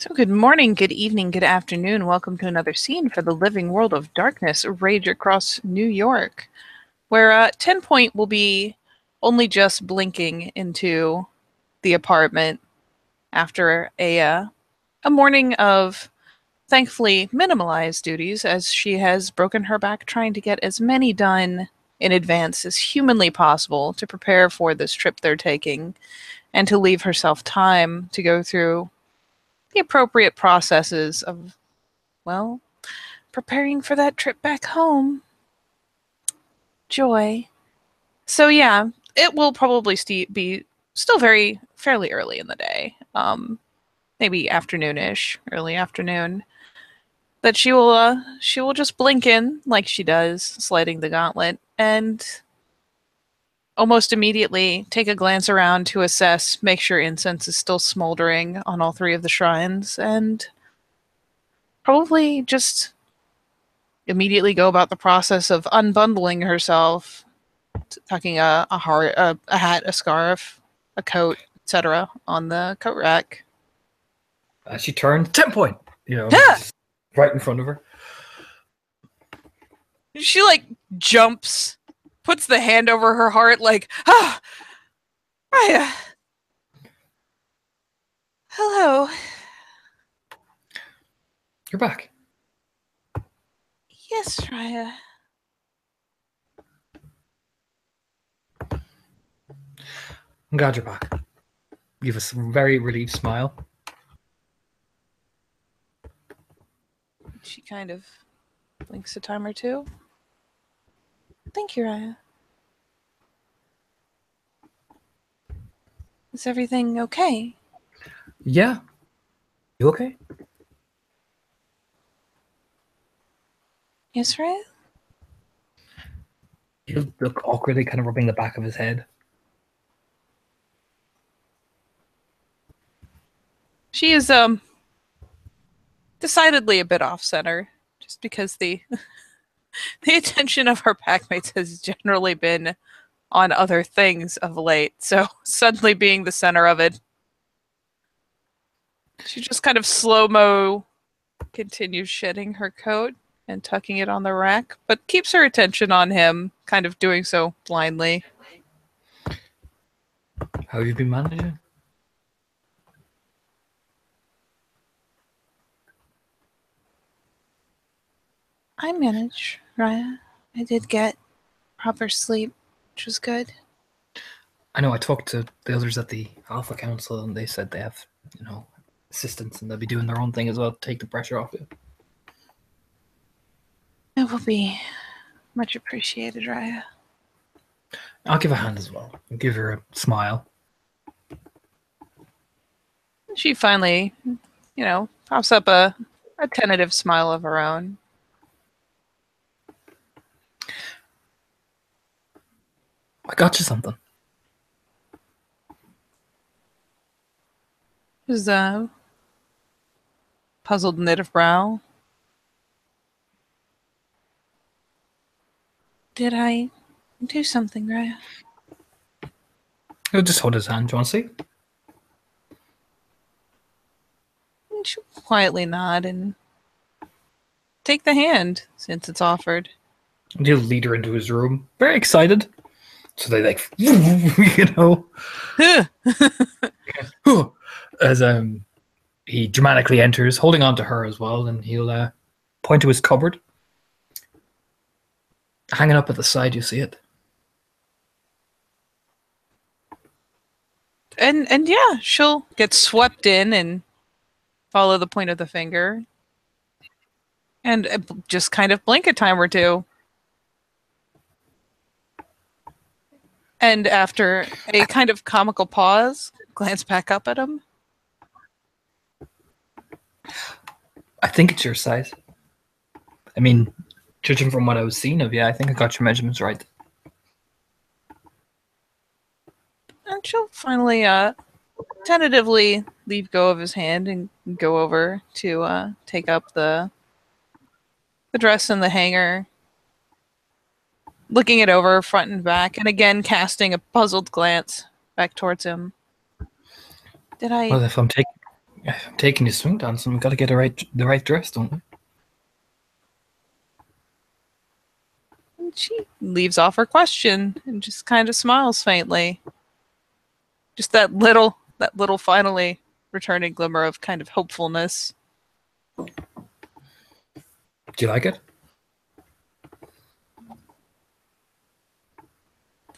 So good morning, good evening, good afternoon. Welcome to another scene for the living world of darkness rage across New York, where 10 Point will be only just blinking into the apartment after a morning of thankfully minimalized duties, as she has broken her back trying to get as many done in advance as humanly possible to prepare for this trip they're taking and to leave herself time to go through the appropriate processes of, well, preparing for that trip back home. Joy. So yeah, it will probably be still very fairly early in the day. Maybe afternoonish, early afternoon. That she will just blink in like she does, sliding the gauntlet, and almost immediately take a glance around to assess, make sure incense is still smoldering on all three of the shrines, and probably just immediately go about the process of unbundling herself, tucking a hat, a scarf, a coat, etc., on the coat rack. She turned 10 Point, just right in front of her. She jumps, puts the hand over her heart, Raya. Hello. You're back. Yes, Raya. I'm glad you're back. You have a very relieved smile. She kind of blinks a time or two. Thank you, Raya. Is everything okay? Yeah. You okay? Yes, Raya? You look awkwardly kind of rubbing the back of his head. She is decidedly a bit off center, just because the the attention of her packmates has generally been on other things of late, so suddenly being the center of it, she just kind of slow-mo continues shedding her coat and tucking it on the rack, but keeps her attention on him, kind of doing so blindly. How have you been managing? I manage, Raya. I did get proper sleep, which was good. I know I talked to the others at the Alpha Council and they said they have, assistants and they'll be doing their own thing as well to take the pressure off you. It will be much appreciated, Raya. I'll give a hand as well. I'll give her a smile. She finally, pops up a tentative smile of her own. I got you something. His puzzled knit of brow. Did I do something, Raya? He'll just hold his hand. Do you want to see? And she'll quietly nod and take the hand, since it's offered. And he'll lead her into his room, very excited. So they as he dramatically enters, holding on to her as well, and he'll point to his cupboard. Hanging up at the side, you see it. And yeah, she'll get swept in and follow the point of the finger. And just kind of blink a time or two. And after a kind of comical pause, glance back up at him. I think it's your size. I mean, judging from what I was seeing of you, I think I got your measurements right. And she'll finally tentatively leave go of his hand and go over to take up the dress and the hanger, looking it over front and back, and again casting a puzzled glance back towards him. Did I? Well, if I'm taking, I'm taking you swing dancing. We've got to get the right dress, don't we? And she leaves off her question and just kind of smiles faintly. Just that little finally returning glimmer of kind of hopefulness. Do you like it?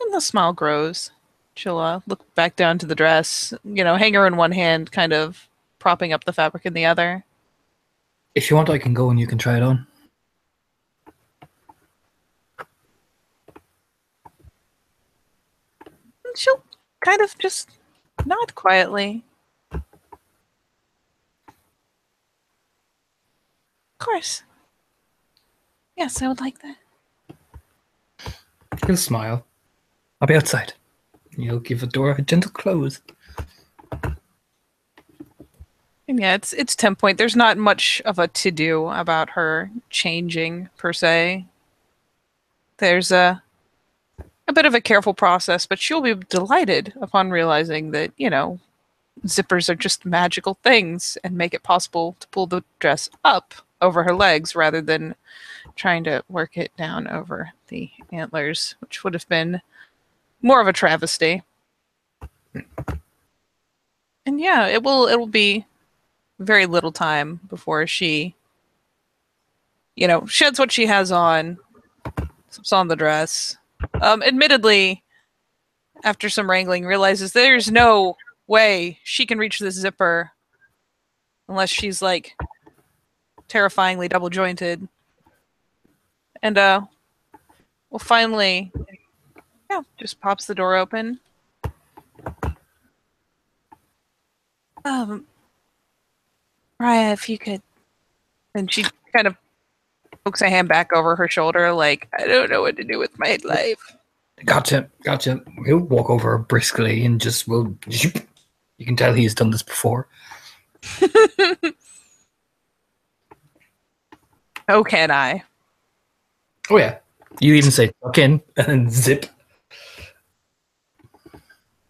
And the smile grows. She'll look back down to the dress, hanger in one hand, kind of propping up the fabric in the other. If you want, I can go and you can try it on. And she'll kind of just nod quietly. Of course. Yes, I would like that. He'll smile. I'll be outside. You'll give the door a gentle close. And yeah, it's 10 point. There's not much of a to do about her changing per se. There's a bit of a careful process, but she'll be delighted upon realizing that, zippers are just magical things and make it possible to pull the dress up over her legs rather than trying to work it down over the antlers, which would have been more of a travesty. And yeah, it'll be very little time before she, sheds what she has on, slips on the dress. Admittedly, after some wrangling, realizes there's no way she can reach this zipper unless she's like terrifyingly double jointed. And well, finally, yeah, just pops the door open. Raya, if you could. And she kind of pokes a hand back over her shoulder, like, I don't know what to do with my life. Gotcha. He'll walk over briskly and just will. You can tell he's done this before. Oh, can I? Oh yeah. You even say tuck in and then zip.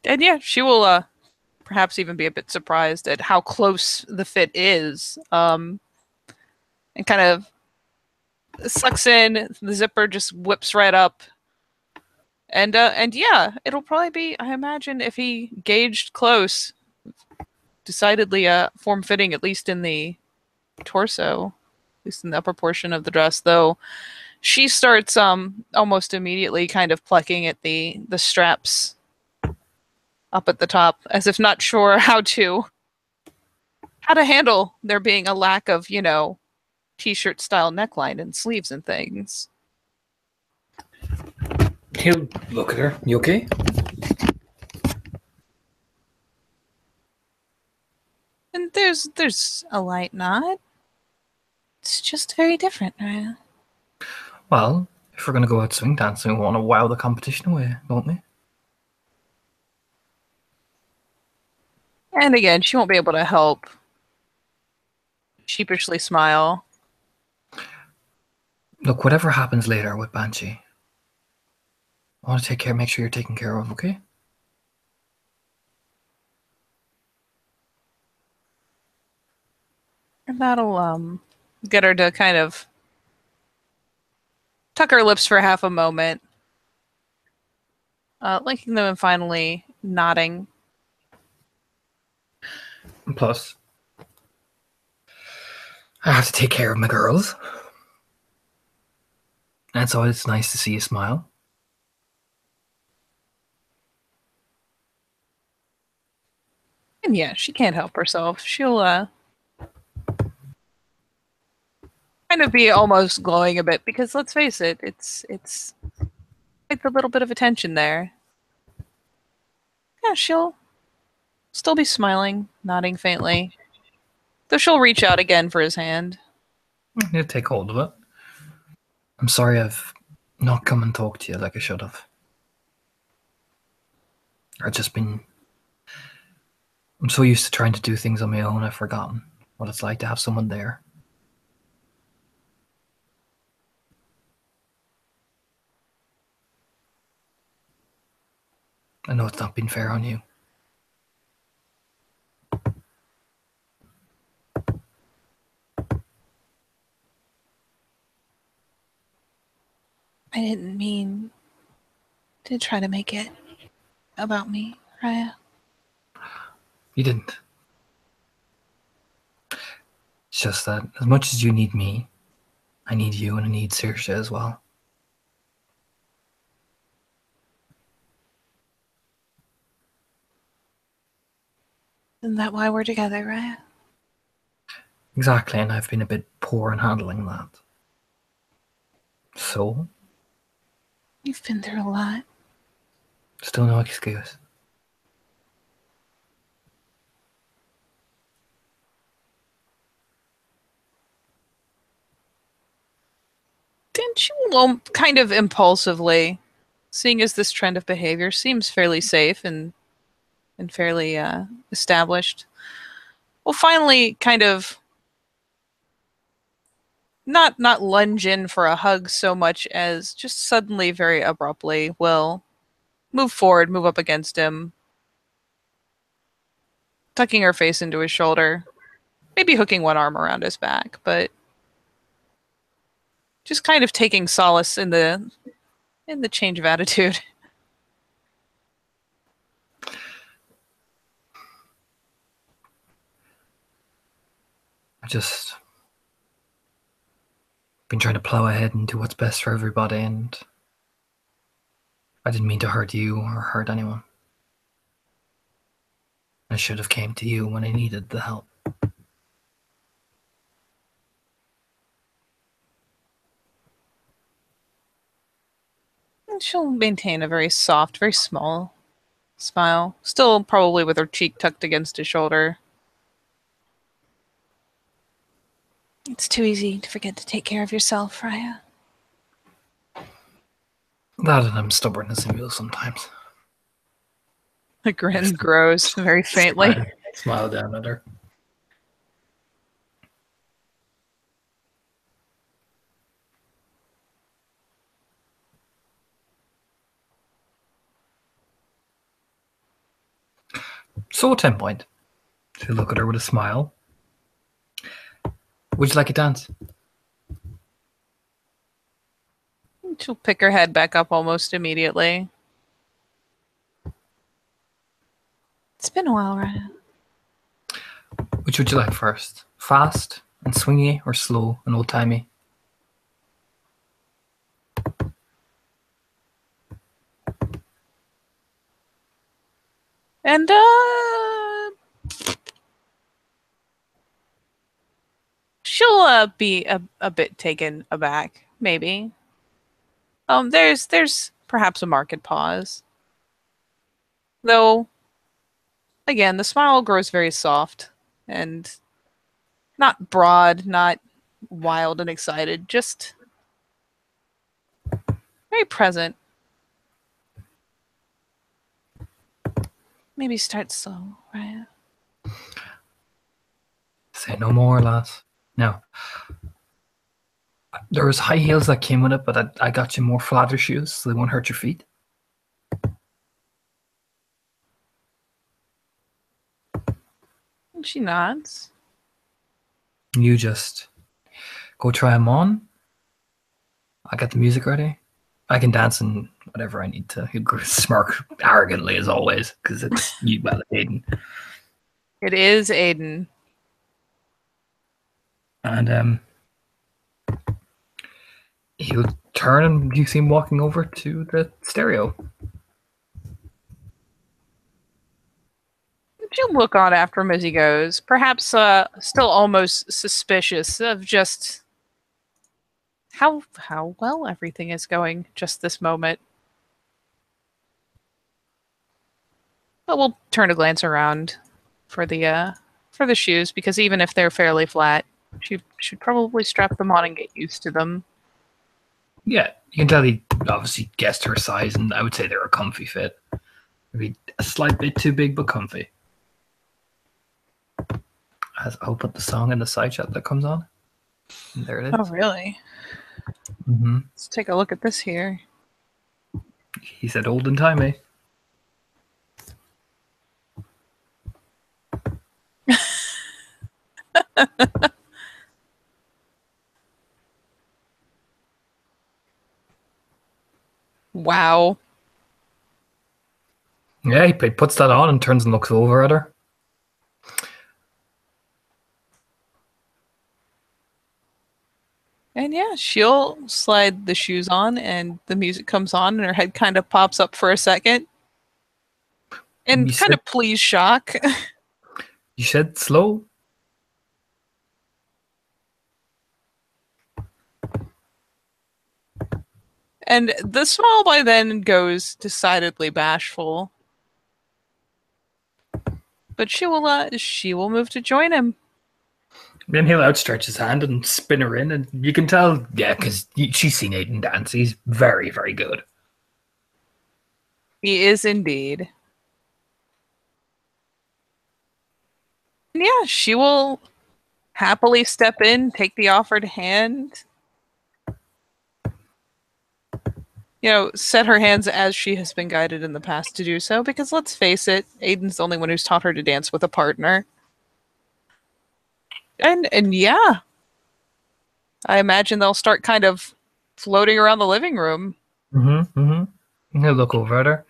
And yeah, she will perhaps even be a bit surprised at how close the fit is. And kind of sucks in, the zipper just whips right up. And yeah, it'll probably be, I imagine, if he gauged close, decidedly form fitting, at least in the torso, at least in the upper portion of the dress, though she starts almost immediately kind of plucking at the straps up at the top, as if not sure how to handle there being a lack of, t-shirt style neckline and sleeves and things. He'll look at her. You okay? And there's a light nod. It's just very different, right? Well, if we're gonna go out swing dancing, we want to wow the competition away, don't we? And again, she won't be able to help sheepishly smile. Look, whatever happens later with Banshee, I want to make sure you're taken care of, okay? And that'll get her to kind of tuck her lips for half a moment, linking them and finally nodding. And plus, I have to take care of my girls. And so it's nice to see you smile. And yeah, she can't help herself. She'll kind of be almost glowing a bit because let's face it, it's like a little bit of attention there. Yeah, she'll still be smiling, nodding faintly. Though she'll reach out again for his hand. He'll take hold of it. I'm sorry I've not come and talked to you like I should have. I've just been... I'm so used to trying to do things on my own, I've forgotten what it's like to have someone there. I know it's not been fair on you. I didn't mean to try to make it about me, Raya. You didn't. It's just that as much as you need me, I need you and I need Saoirse as well. Isn't that why we're together, Raya? Exactly, and I've been a bit poor in handling that. So, You've been through a lot. still no excuse. Didn't you, well, kind of impulsively, seeing as this trend of behavior seems fairly safe and fairly established, well, finally kind of not lunge in for a hug so much as just suddenly, very abruptly, will move forward, move up against him, tucking her face into his shoulder, maybe hooking one arm around his back, but just kind of taking solace in the change of attitude. I just been trying to plow ahead and do what's best for everybody, and I didn't mean to hurt you or hurt anyone. I should have came to you when I needed the help. And she'll maintain a very soft, very small smile, still probably with her cheek tucked against his shoulder. It's too easy to forget to take care of yourself, Raya. That and I'm stubborn as a mule sometimes. The grin grows very faintly. Smile down at her. So 10 point. She'll look at her with a smile. Would you like a dance? She'll pick her head back up almost immediately. It's been a while, Raya. Which would you like first? Fast and swingy or slow and old timey? And she'll be a bit taken aback, maybe. There's perhaps a marked pause. Though again, the smile grows very soft and not broad, not wild and excited, just very present. Maybe start slow, Raya. Say no more, lass. Now, there was high heels that came with it, but I got you more flatter shoes so they won't hurt your feet. And she nods. You just go try them on. I got the music ready. I can dance and whatever I need to. He'll smirk arrogantly as always because it's you, well, Aiden. It is Aiden. And he'll turn and you see him walking over to the stereo. She'll look on after him as he goes, perhaps still almost suspicious of just how well everything is going just this moment. But we'll turn a glance around for the shoes, because even if they're fairly flat, she should probably strap them on and get used to them. Yeah, you can tell he obviously guessed her size, and I would say they're a comfy fit. Maybe a slight bit too big, but comfy. I'll put the song in the side shot that comes on. And there it is. Oh, really? Mm-hmm. Let's take a look at this here. He said old and timey. Yeah, he puts that on and turns and looks over at her. And yeah, she'll slide the shoes on, and the music comes on, and her head kind of pops up for a second, You and kind said of pleased shock. you said slow. And the small by then goes decidedly bashful, but she will move to join him. Then he'll outstretch his hand and spin her in, and you can tell, yeah, because she's seen Aiden dance. He's very, very good. He is indeed. And yeah, she will happily step in, take the offered hand, set her hands as she has been guided in the past to do so, because let's face it, Aiden's the only one who's taught her to dance with a partner. And yeah, I imagine they'll start kind of floating around the living room. Mm-hmm. Mm-hmm. He'll look over at her.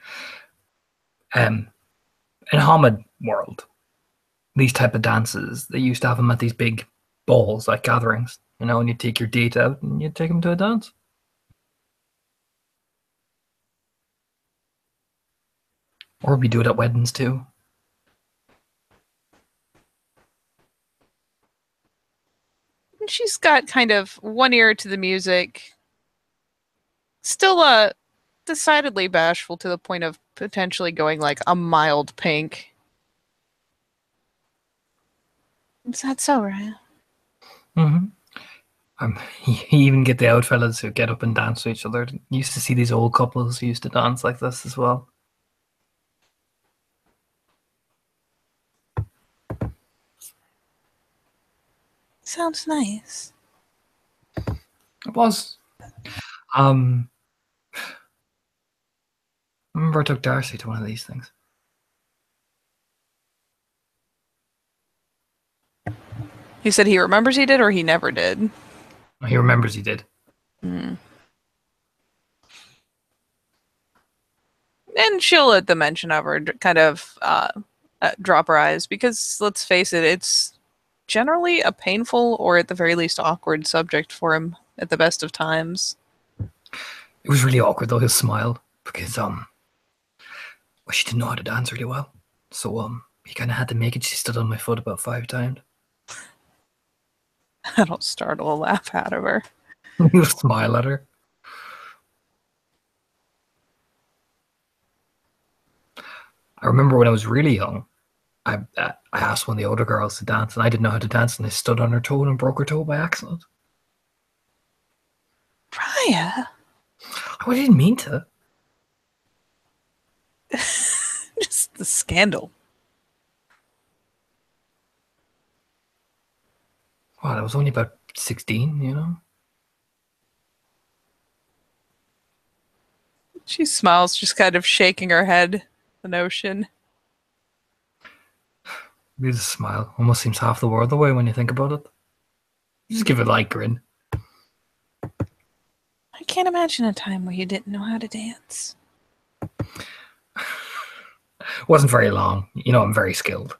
In Hamid world, these type of dances, they used to have them at these big balls, like gatherings, and you take your date out and you take them to a dance. Or we do it at weddings too. And she's got kind of one ear to the music, still decidedly bashful to the point of potentially going like a mild pink. Is that so, right? Mm-hmm. You even get the old fellas who get up and dance to each other. You used to see these old couples who used to dance like this as well. Sounds nice. It was. Um, I remember I took Darcy to one of these things. He said he remembers he did or he never did. He remembers he did. Mm. And she'll, at the mention of her, kind of drop her eyes because let's face it, it's generally a painful or at the very least awkward subject for him at the best of times. It was really awkward though, his smile, because well, she didn't know how to dance really well. So he kinda had to make it. She stood on my foot about 5 times. That'll startle a laugh out of her. He'll smile at her. I remember when I was really young, I asked one of the older girls to dance, and I didn't know how to dance, and I stood on her toe and broke her toe by accident. Raya. I didn't mean to. Just the scandal. Well, I was only about 16. She smiles, just kind of shaking her head. The notion. Maybe the smile almost seems half the world away when you think about it. Just give it a light grin. I can't imagine a time where you didn't know how to dance. It wasn't very long. I'm very skilled.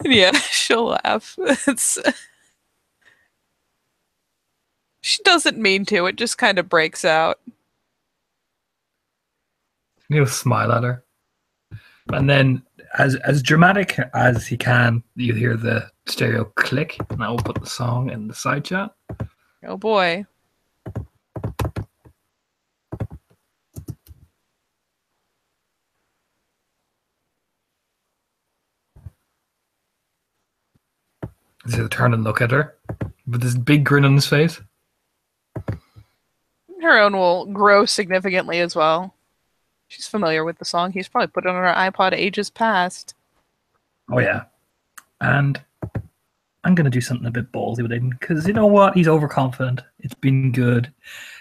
Yeah, she'll laugh. She doesn't mean to. It just kind of breaks out. He'll smile at her. And then, as dramatic as he can, you hear the stereo click, and I will put the song in the side chat. Oh boy. He'll turn and look at her with this big grin on his face. Her own will grow significantly as well. She's familiar with the song. He's probably put it on her iPod ages past. Oh, yeah. And I'm going to do something a bit ballsy with Aiden, because you know what? He's overconfident. It's been good.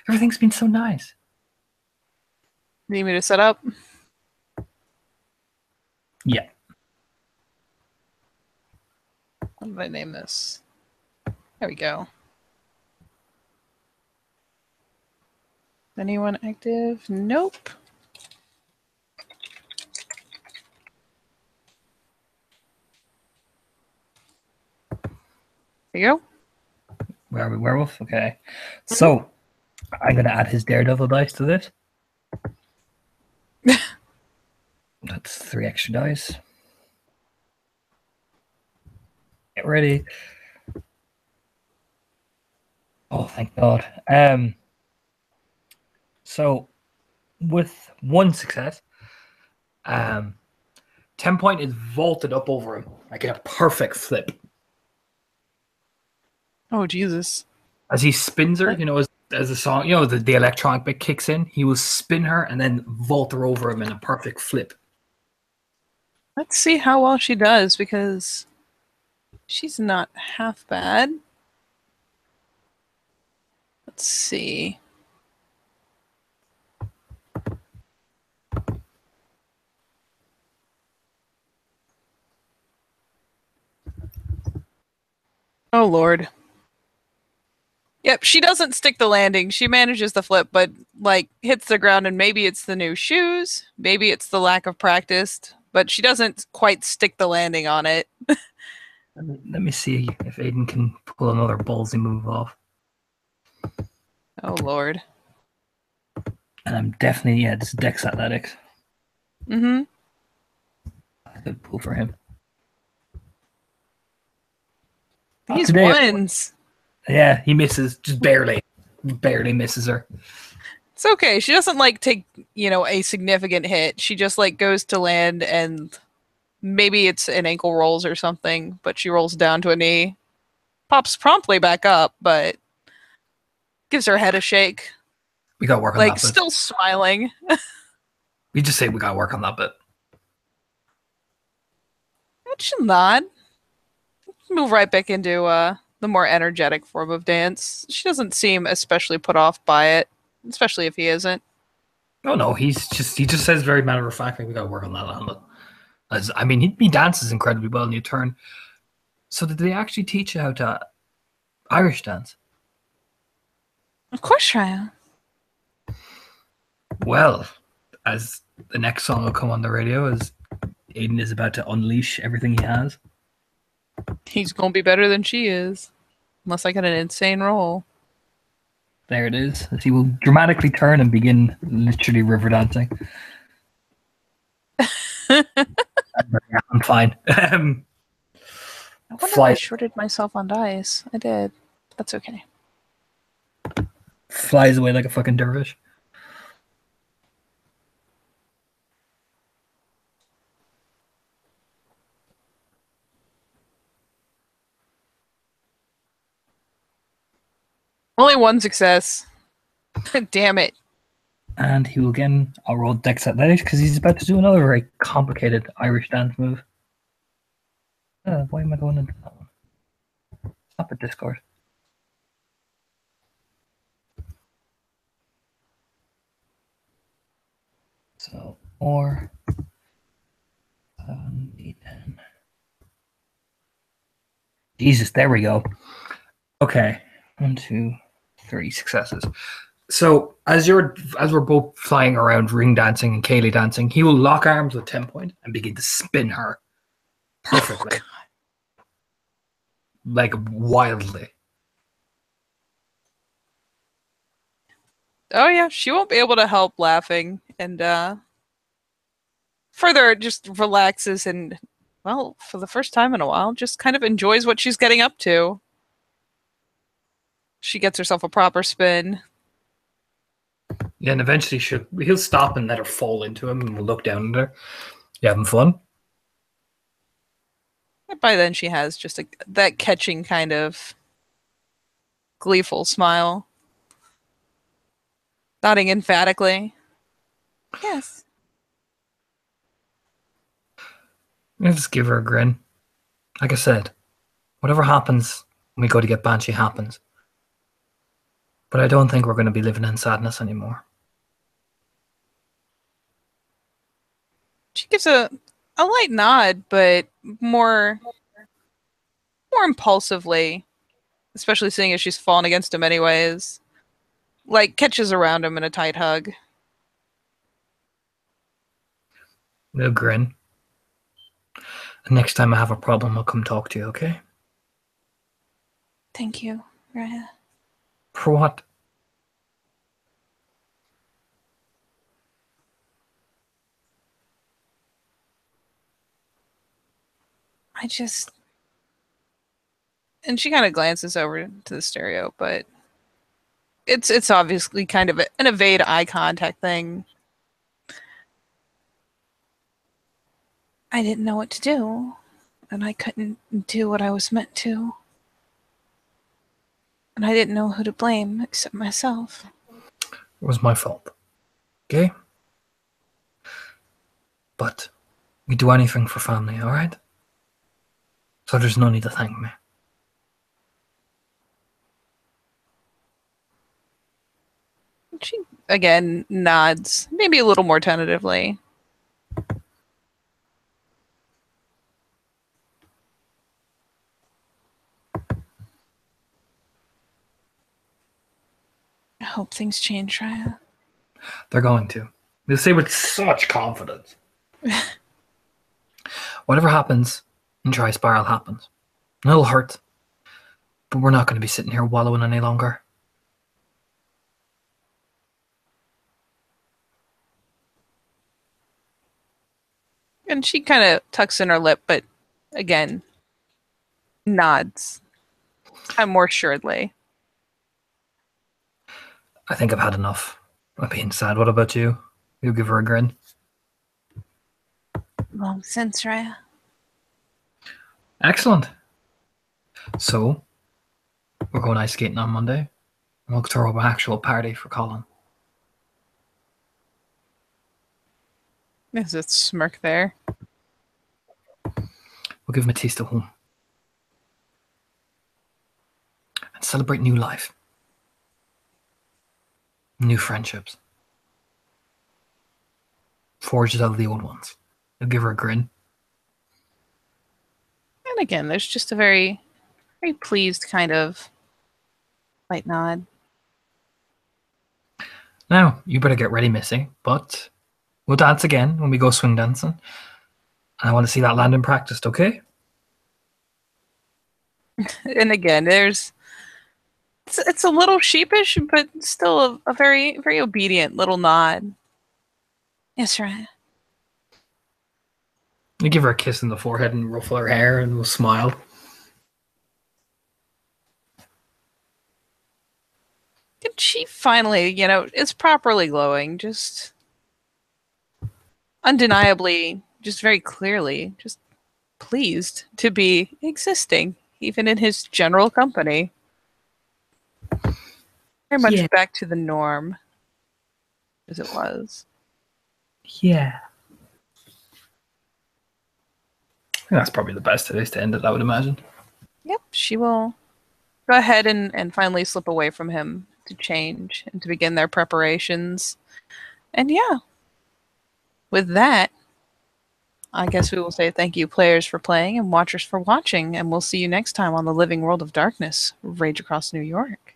Everything's been so nice. Need me to set up? Yeah. What did I name this? There we go. Anyone active? Nope. There you go. Where are we? Werewolf? Okay. So, I'm going to add his Daredevil dice to this. That's 3 extra dice. Get ready. Oh, thank God. So, with 1 success, 10 point is vaulted up over him like in a perfect flip. Oh, Jesus. As he spins her, as the song, the electronic bit kicks in, he will spin her and then vault her over him in a perfect flip. Let's see how well she does, because she's not half bad. Let's see. Oh, Lord. Yep, she doesn't stick the landing. She manages the flip, but, hits the ground, and maybe it's the new shoes, maybe it's the lack of practice, but she doesn't quite stick the landing on it. Let me see if Aiden can pull another ballsy move off. Oh, Lord. And I'm definitely, this is Dex Athletics. Mm-hmm. Good pull for him. These ones. Yeah, he misses, just barely. Barely misses her. It's okay. She doesn't, take, a significant hit. She just, goes to land, and maybe it's an ankle rolls or something, but she rolls down to a knee. Pops promptly back up, but gives her head a shake. We got to work on that bit. Still smiling. We just say we got to work on that bit. She'll nod. Move right back into the more energetic form of dance. She doesn't seem especially put off by it, especially if he isn't. Oh no, he just says very matter of factly, we got to work on that. He dances incredibly well in your turn. So did they actually teach you how to Irish dance? Of course, Ryan. Well, as the next song will come on the radio, as Aiden is about to unleash everything he has. He's gonna be better than she is, unless I get an insane roll. There it is. As he will dramatically turn and begin literally river dancing. I'm fine. I wonder if I shorted myself on dice. I did. That's okay. Flies away like a fucking dervish. Only 1 success. Damn it. And he will again, I'll roll Dex Athletics because he's about to do another very complicated Irish dance move. Why am I going into that one? Stop at Discord. So, 4, 7, 8, 10. Jesus, there we go. Okay, 1, 2, 3 successes. So as we're both flying around ring dancing and Kaylee dancing, he will lock arms with 10 point and begin to spin her perfectly. Wildly. Oh yeah, she won't be able to help laughing, and further just relaxes and, well, for the first time in a while, just kind of enjoys what she's getting up to. She gets herself a proper spin. Yeah, and eventually he'll stop and let her fall into him, and we'll look down at her. You having fun? By then she has just that catching kind of gleeful smile. Nodding emphatically. Yes. I'll just give her a grin. Like I said, whatever happens when we go to get Banshee happens. But I don't think we're going to be living in sadness anymore. She gives a light nod, but more impulsively, especially seeing as she's fallen against him anyways. like catches around him in a tight hug. No grin. The next time I have a problem, I'll come talk to you, okay? Thank you, Raya. For what? I just... And she kind of glances over to the stereo, but it's obviously kind of an evade eye contact thing. I didn't know what to do, and I couldn't do what I was meant to. And I didn't know who to blame except myself. It was my fault. Okay? But we do anything for family, alright? So there's no need to thank me. She again nods, maybe a little more tentatively. I hope things change, Raya. They're going to. They say with such confidence. Whatever happens in Tri Spiral happens. And it'll hurt. But we're not going to be sitting here wallowing any longer. And she kind of tucks in her lip, but again, nods. I'm more assuredly. I think I've had enough of being sad. What about you? You give her a grin. Long since, Raya. Excellent. So, we're going ice skating on Monday. And we'll throw an actual party for Colin. There's a smirk there. We'll give him a taste of home. And celebrate new life. New friendships. Forged out of the old ones. You'll give her a grin. And again, there's just a very, very pleased kind of light nod. Now, you better get ready, Missy. But we'll dance again when we go swing dancing. And I want to see that landing practiced, okay? And again, it's a little sheepish, but still a very, very obedient little nod. Yes, Raya. You give her a kiss in the forehead and ruffle her hair and we'll smile. And she finally, is properly glowing, just undeniably, just very clearly, just pleased to be existing, even in his general company. Very much back to the norm, as it was. Yeah. I think that's probably the best place to end it, I would imagine. Yep, she will go ahead and finally slip away from him to change and to begin their preparations. And yeah, with that, I guess we will say thank you, players, for playing and watchers for watching, and we'll see you next time on the Living World of Darkness, Rage Across New York.